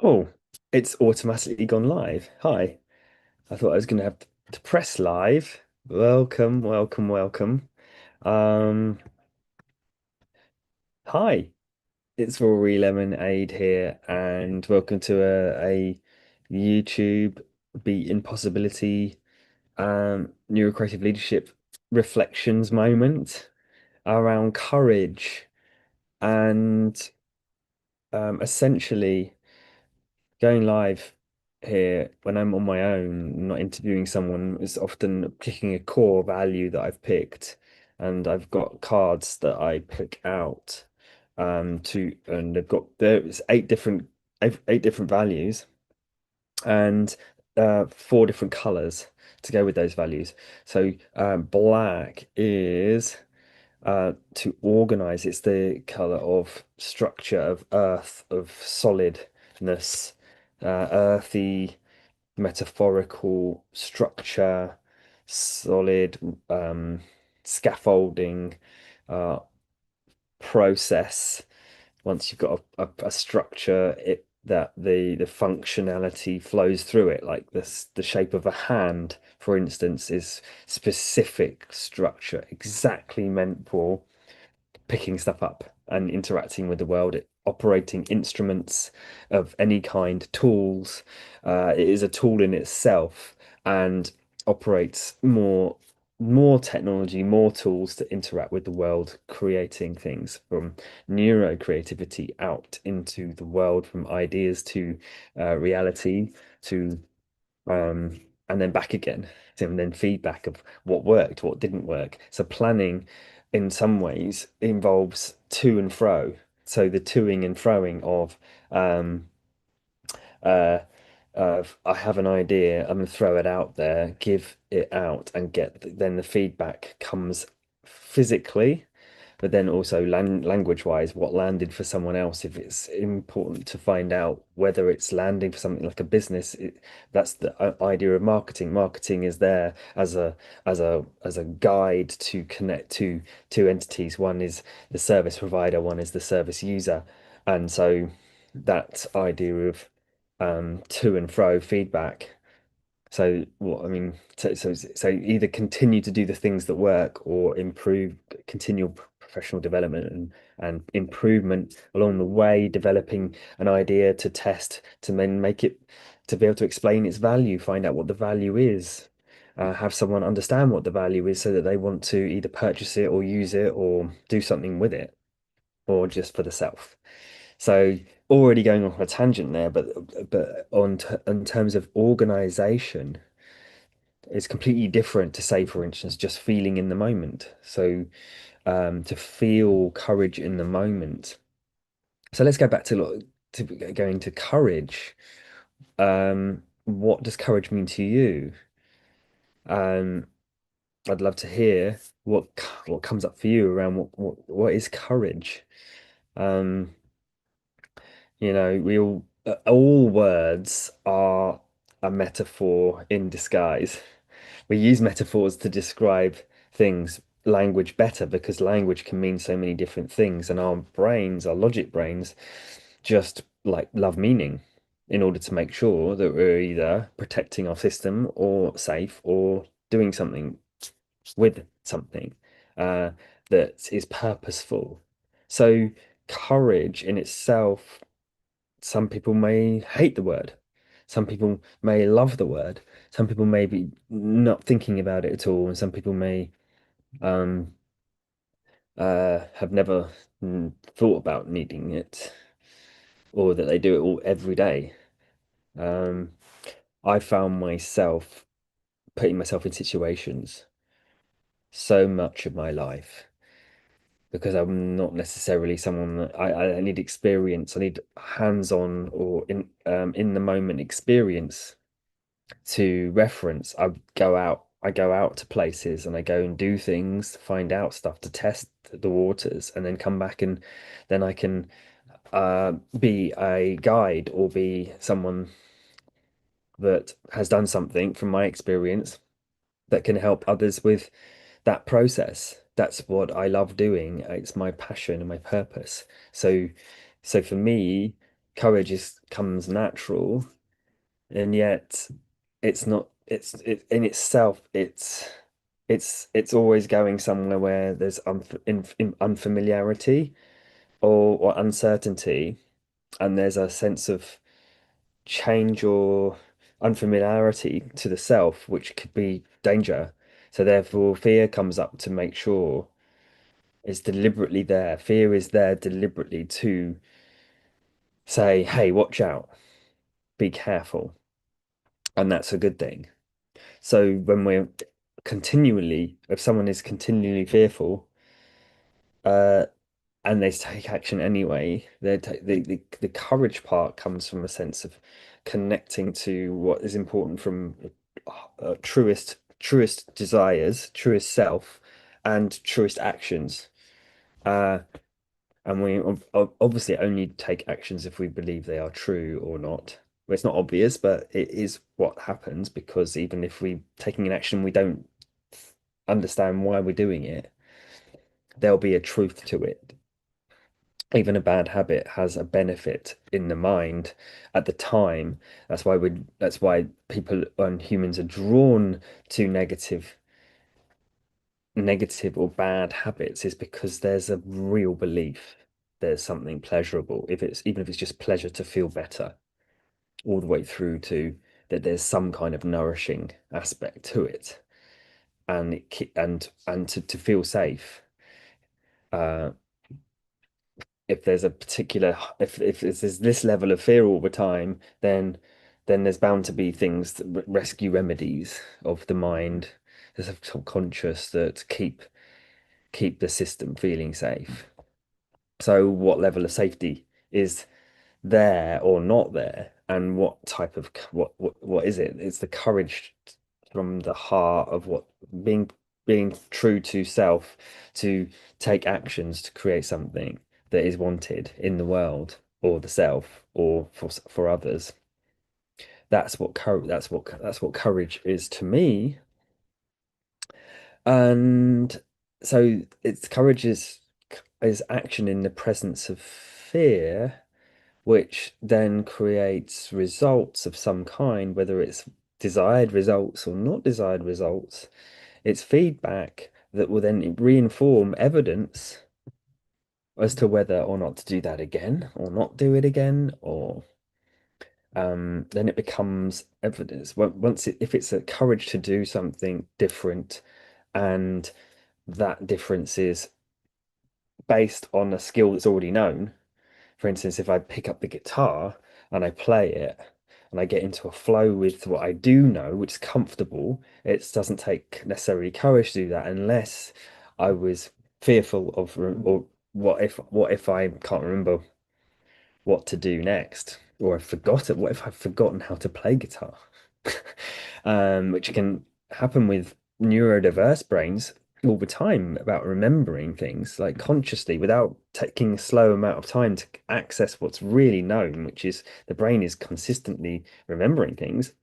Oh, it's automatically gone live. Hi. I thought I was going to have to press live. Welcome, welcome, welcome. Um, Hi. It's Rory Lemonade here, and welcome to a YouTube Beat Impossibility NeuroCreative Leadership Reflections moment around courage and essentially. Going live here when I'm on my own, not interviewing someone, is often picking a core value that I've picked, and I've got cards that I pick out and they've got there's eight different values and four different colors to go with those values. So black is to organize. It's the color of structure, of earth, of solidness, earthy, metaphorical structure, solid scaffolding, uh, process. Once you've got a structure, it that the functionality flows through it, like this, the shape of a hand, for instance, is specific structure, exactly meant for picking stuff up and interacting with the world, operating instruments of any kind, tools. It is a tool in itself and operates more technology, more tools to interact with the world, creating things from neuro creativity out into the world, from ideas to reality to um, and then back again, and then feedback of what worked, what didn't work. So planning, in some ways, involves to and fro. So the toing and froing um, uh, of I have an idea, I'm going to throw it out there, give it out, and get then the feedback comes physically, but then also language wise, what landed for someone else. If it's important to find out whether it's landing for something like a business, that's the idea of marketing. Marketing is there as a guide to connect to two entities. One is the service provider, one is the service user, and so that idea of to and fro feedback. So what I mean, so either continue to do the things that work or improve, continual professional development and improvement along the way, developing an idea to test, to then make it, to be able to explain its value, find out what the value is, have someone understand what the value is so that they want to either purchase it or use it or do something with it or just for the self. So already going off a tangent there, but in terms of organization, it's completely different to say, for instance, just feeling in the moment. So to feel courage in the moment. So let's go back to going to courage. What does courage mean to you? Um, I'd love to hear what comes up for you around what is courage. Um, we all words are a metaphor in disguise. We use metaphors to describe things, language better because language can mean so many different things, and our brains, our logic brains, just like love meaning in order to make sure that we're either protecting our system or safe or doing something with something uh, that is purposeful. So courage in itself, some people may hate the word. Some people may love the word. Some people may be not thinking about it at all, and some people may um, have never thought about needing it, or that they do it all every day. Um, I found myself putting myself in situations so much of my life because I'm not necessarily someone that I need experience. I need hands-on or in the moment experience to reference. I go out to places and I go and do things, find out stuff to test the waters, and then come back and then I can be a guide or be someone that has done something from my experience that can help others with that process. That's what I love doing. It's my passion and my purpose. So for me, courage is comes natural, and yet it's not. It in itself. It's always going somewhere where there's unfamiliarity or uncertainty, and there's a sense of change or unfamiliarity to the self, which could be danger. So therefore, fear comes up to make sure it's deliberately there. Fear is there deliberately to say, "Hey, watch out, be careful," and that's a good thing. So when we're continually, if someone is continually fearful, uh, and they take action anyway, the courage part comes from a sense of connecting to what is important from truest desires, truest self, and truest actions. Uh, and we obviously only take actions if we believe they are true or not. Well, it's not obvious, but it is what happens because even if we taking an action, we don't understand why we're doing it, there'll be a truth to it. Even a bad habit has a benefit in the mind at the time. That's why people and humans are drawn to negative or bad habits is because there's a real belief there's something pleasurable. If it's even if it's just pleasure to feel better, all the way through to that there's some kind of nourishing aspect to it, and and to feel safe. Uh, if there's a particular if there's this level of fear all the time, then there's bound to be things that rescue remedies of the mind, there's a subconscious that keep the system feeling safe. So what level of safety is there or not there, and what type of what is it? It's the courage from the heart of what being being true to self to take actions to create something that is wanted in the world or the self or for others. That's what courage is to me. And so it's courage is action in the presence of fear, which then creates results of some kind, whether it's desired results or not desired results. It's feedback that will then reinform evidence as to whether or not to do that again or not do it again, or then it becomes evidence. If it's a courage to do something different, and that difference is based on a skill that's already known. For instance, if I pick up the guitar and I play it and I get into a flow with what I do know, which is comfortable, it doesn't take necessarily courage to do that unless I was fearful of or what if I can't remember what to do next, or I forgot it. What if I've forgotten how to play guitar? Which can happen with neurodiverse brains all the time about remembering things like consciously without taking a slow amount of time to access what's really known, which is the brain is consistently remembering things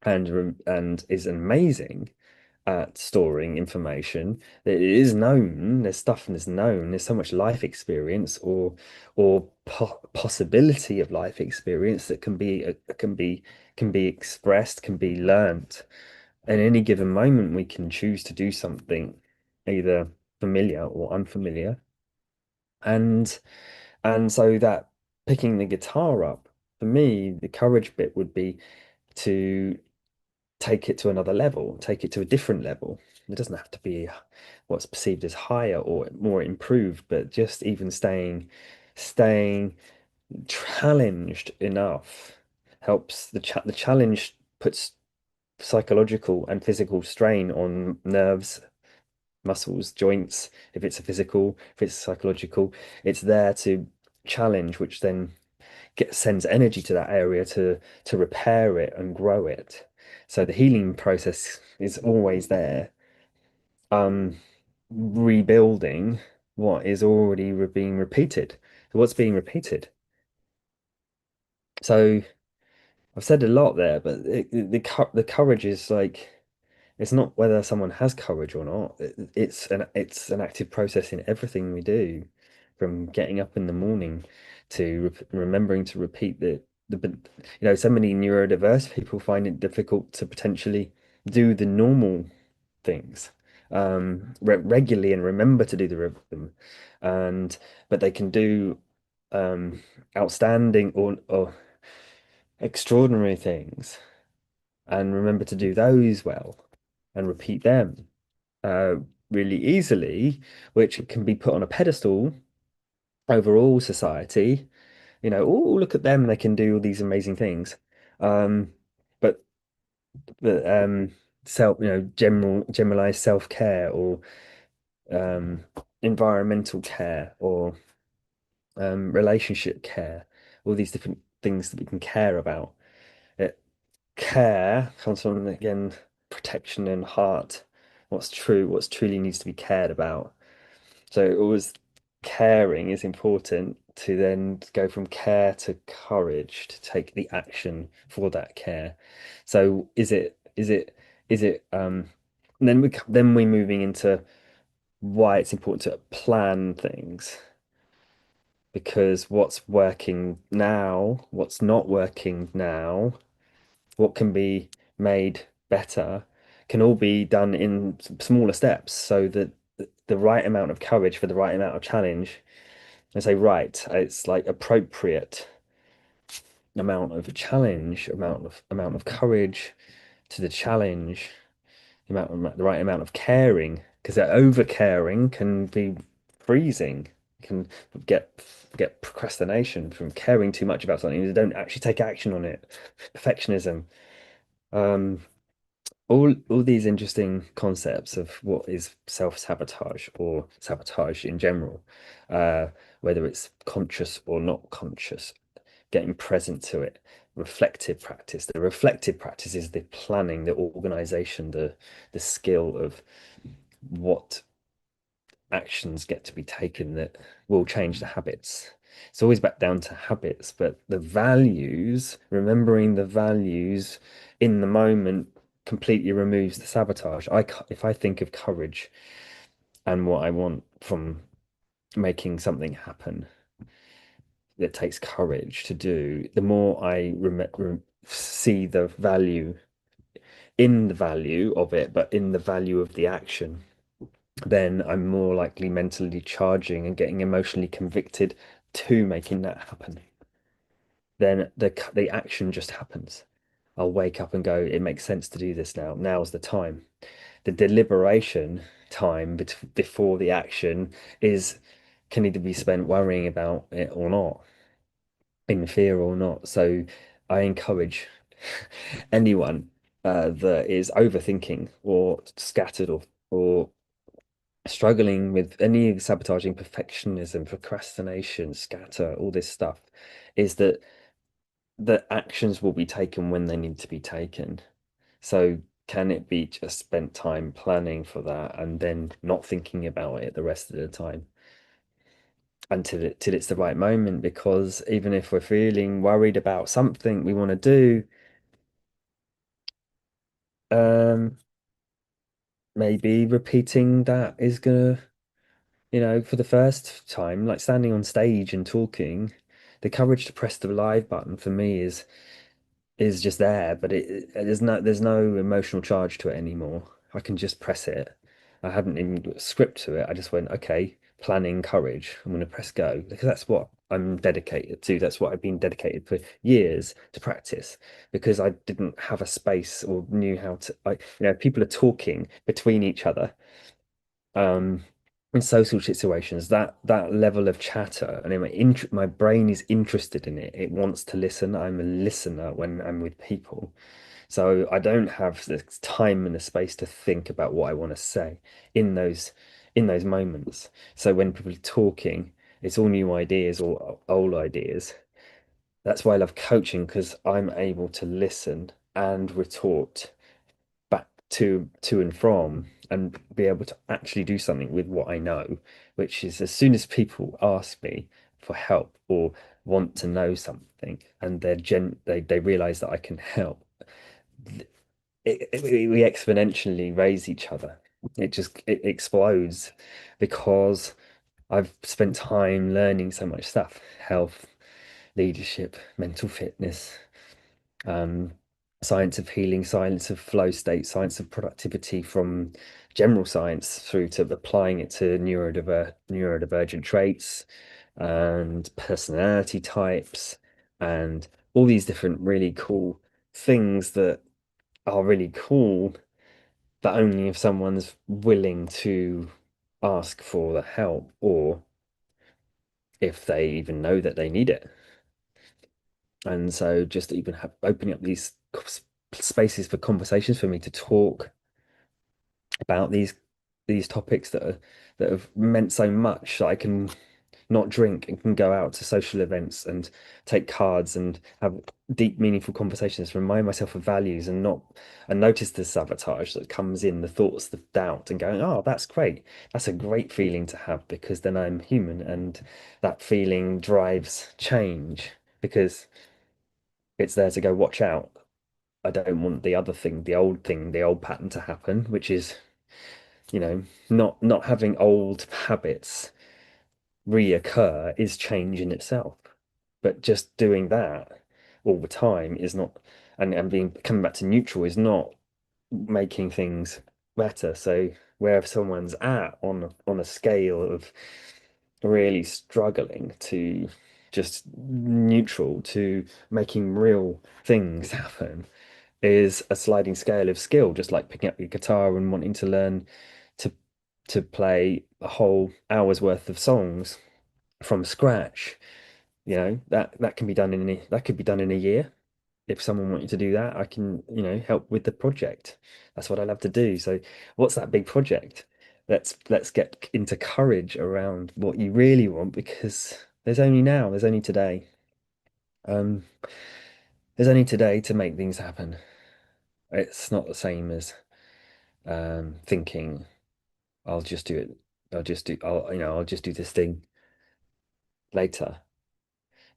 and is amazing at storing information. That it is known, there's stuff that's known, there's so much life experience or possibility of life experience that can be expressed, can be learnt. At any given moment, we can choose to do something either familiar or unfamiliar. And and so that picking the guitar up, for me, the courage bit would be to take it to another level, take it to a different level. It doesn't have to be what's perceived as higher or more improved, but just even staying challenged enough helps. The challenge puts psychological and physical strain on nerves, muscles, joints. If it's a physical, if it's psychological, it's there to challenge, which then sends energy to that area to repair it and grow it. So the healing process is always there. Um, Rebuilding what is already being repeated. So what's being repeated? So I've said a lot there, but the courage is like it's not whether someone has courage or not. It's an active process in everything we do, from getting up in the morning to remembering to repeat but so many neurodiverse people find it difficult to potentially do the normal things regularly and remember to do them, and but they can do outstanding or extraordinary things and remember to do those well and repeat them uh, really easily, which can be put on a pedestal over all society. Oh, look at them, they can do all these amazing things. Um, but but generalized self-care or um, environmental care or relationship care, all these different things that we can care about. It, care comes from, again, protection and heart. What's true, what's truly needs to be cared about. So always caring is important to then go from care to courage to take the action for that care. So is it and then we're moving into why it's important to plan things, because what's working now, what's not working now, what can be made better can all be done in smaller steps, so that the right amount of courage for the right amount of challenge. I say right, it's like appropriate amount of challenge, amount of courage to the challenge, the right amount of caring, because over caring can be freezing, can get get procrastination from caring too much about something. You don't actually take action on it. Perfectionism. Um, all these interesting concepts of what is self-sabotage or sabotage in general, uh, whether it's conscious or not conscious, getting present to it. Reflective practice. The reflective practice is the planning, the organization, the skill of what actions get to be taken that will change the habits. It's always back down to habits, but the values, remembering the values in the moment completely removes the sabotage. If I think of courage and what I want from making something happen that takes courage to do, the more I see the value in the value of it, but in the value of the action, then I'm more likely mentally charging and getting emotionally convicted to making that happen. Then the action just happens. I'll wake up and go, it makes sense to do this now. Now's the time. The deliberation time before the action is can either be spent worrying about it or not, in fear or not. So I encourage anyone that is overthinking or scattered or struggling with any sabotaging, perfectionism, procrastination, scatter, all this stuff, is that the actions will be taken when they need to be taken. So can it be just spent time planning for that and then not thinking about it the rest of the time until till it's the right moment? Because even if we're feeling worried about something we want to do, um, maybe repeating that is gonna, for the first time, like standing on stage and talking, the courage to press the live button for me is just there, but there's no emotional charge to it anymore. I can just press it. I haven't even got a script to it. I just went, okay, planning courage. I'm going to press go because that's what I'm dedicated to. That's what I've been dedicated for years to practice, because I didn't have a space or knew how to, like, people are talking between each other um in social situations, that level of chatter, and then my brain is interested in it. It wants to listen. I'm a listener when I'm with people, so I don't have the time and the space to think about what I want to say in those moments. So when people are talking, it's all new ideas or old ideas. That's why I love coaching, because I'm able to listen and retort back to and from, and be able to actually do something with what I know, which is, as soon as people ask me for help or want to know something and they realize that I can help, we exponentially raise each other. It explodes, because I've spent time learning so much stuff: health, leadership, mental fitness, um, science of healing, science of flow state, science of productivity, from general science through to applying it to neurodivergent traits and personality types and all these different really cool things that are really cool, but only if someone's willing to ask for the help or if they even know that they need it. And so just even opening up these spaces for conversations for me to talk about these topics that have meant so much that I can not drink and can go out to social events and take cards and have deep, meaningful conversations, remind myself of values and not and notice the sabotage that comes in, the thoughts, the doubt, and going, oh, that's great. That's a great feeling to have because then I'm human and that feeling drives change because it's there to go, watch out. I don't want the other thing, the old pattern to happen, which is, not having old habits reoccur is change in itself. But just doing that all the time is not, and being coming back to neutral is not making things better. So wherever someone's at on a scale of really struggling to just neutral to making real things happen is a sliding scale of skill, just like picking up your guitar and wanting to learn to play a whole hour's worth of songs from scratch. That can be done that could be done in a year. If someone wanted to do that, I can, help with the project. That's what I love to do. So what's that big project? Let's get into courage around what you really want because there's only today. Um, there's only today to make things happen. It's not the same as thinking I'll just do it. I'll just do this thing later.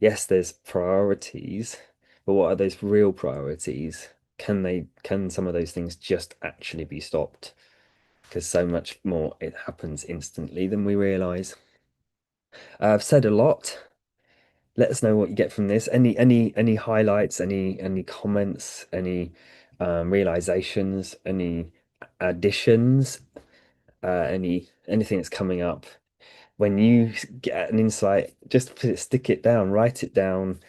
Yes, there's priorities, but what are those real priorities? Can some of those things just actually be stopped? Because so much more it happens instantly than we realize. I've said a lot. Let us know what you get from this. Any highlights, any comments, any realizations, any additions, anything that's coming up. When you get an insight, just stick it down, write it down,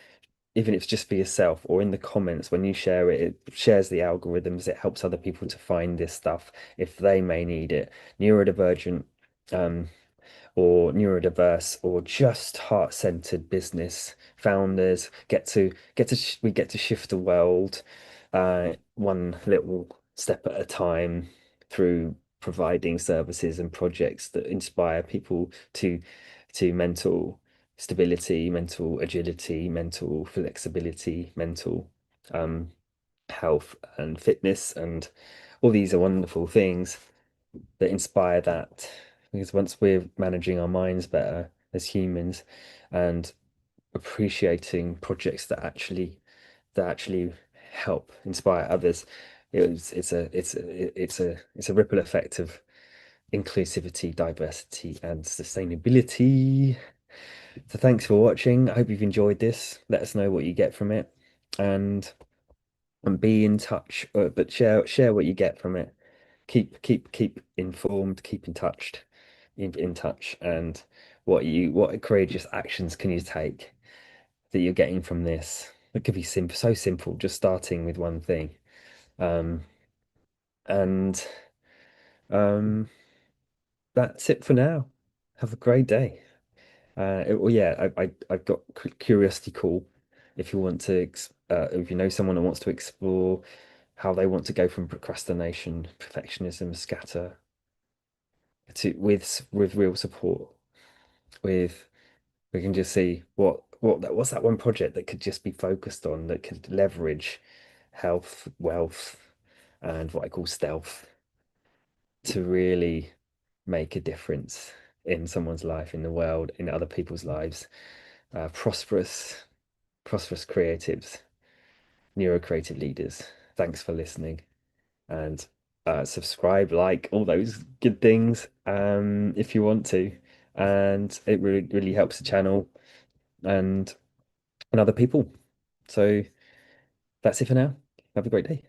even if it's just for yourself or in the comments. When you share it, it shares the algorithms. It helps other people to find this stuff if they may need it. Neurodivergent, um, or neurodiverse, or just heart-centered business founders we get to shift the world one little step at a time through providing services and projects that inspire people to mental stability, mental agility, mental flexibility, mental um, health and fitness, and all these are wonderful things that inspire that. Because once we're managing our minds better as humans and appreciating projects that actually help inspire others, it's a ripple effect of inclusivity, diversity, and sustainability. So thanks for watching. I hope you've enjoyed this. Let us know what you get from it, and be in touch. But share what you get from it. Keep informed. Keep in touch. In touch, and what courageous actions can you take that you're getting from this? It could be simple, so simple, just starting with one thing. Um, and um, that's it for now. Have a great day. Well, yeah, I've got Curiosity Call. If you want to, if you know someone who wants to explore how they want to go from procrastination, perfectionism, scatter to with real support, with we can just see what's that one project that could just be focused on that could leverage health, wealth, and what I call stealth to really make a difference in someone's life, in the world, in other people's lives. Prosperous creatives, NeuroCreative leaders. Thanks for listening, and subscribe, like all those good things if you want to. And it really, really helps the channel. And and other people. So that's it for now. Have a great day.